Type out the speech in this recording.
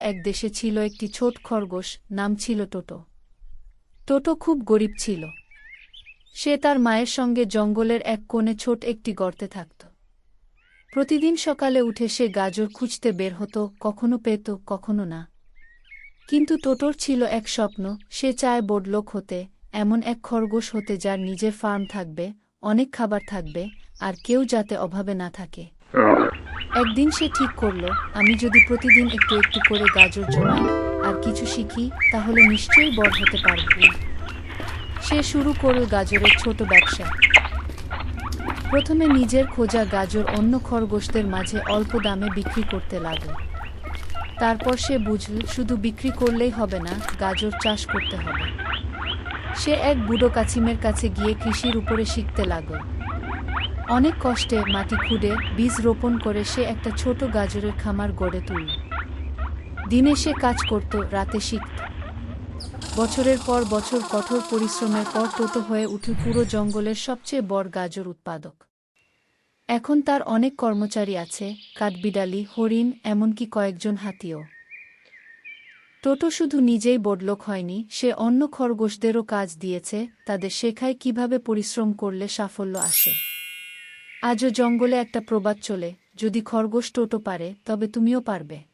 এক দেশে ছিল একটি ছোট খরগোশ, নাম ছিল টোটো। টোটো খুব গরিব ছিল। সে তার মায়ের সঙ্গে জঙ্গলের এক কোণে ছোট একটি গর্তে থাকত। প্রতিদিন সকালে উঠে সে গাজর খুঁজতে বের হতো, কখনো পেত কখনো না। কিন্তু টোটোর ছিল এক স্বপ্ন, সে চায় বড়লোক হতে, এমন এক খরগোশ হতে যার নিজের ফার্ম থাকবে, অনেক খাবার থাকবে, আর কেউ যাতে অভাবে না থাকে। একদিন সে ঠিক করল, আমি যদি প্রতিদিন একটু একটু করে গাজর জমাই আর কিছু শিখি, তাহলে নিশ্চয়ই বড় হতে পারব। সে শুরু করল গাজরের ছোট ব্যবসা। প্রথমে নিজের খোঁজা গাজর অন্য খরগোশদের মাঝে অল্প দামে বিক্রি করতে লাগল। তারপর সে বুঝল শুধু বিক্রি করলেই হবে না, গাজর চাষ করতে হবে। সে এক বুড়ো কাছিমের কাছে গিয়ে কৃষির উপরে শিখতে লাগল। অনেক কষ্টে মাটি খুঁড়ে বীজ রোপণ করে সে একটা ছোট গাজরের খামার গড়ে তুলল। দিনে সে কাজ করত, রাতে শিখত। বছরের পর বছর কঠোর পরিশ্রমের পর টোটো হয়ে উঠল পুরো জঙ্গলের সবচেয়ে বড় গাজর উৎপাদক। এখন তার অনেক কর্মচারী আছে, কাঠবিড়ালি, হরিণ, এমনকি কয়েকজন হাতিও। টোটো শুধু নিজেই বড়লোক হয়নি, সে অন্য খরগোশদেরও কাজ দিয়েছে, তাদের শেখায় কিভাবে পরিশ্রম করলে সাফল্য আসে। আজও জঙ্গলে একটা প্রবাদ চলে, যদি খরগোশ টোটো পারে তবে তুমিও পারবে।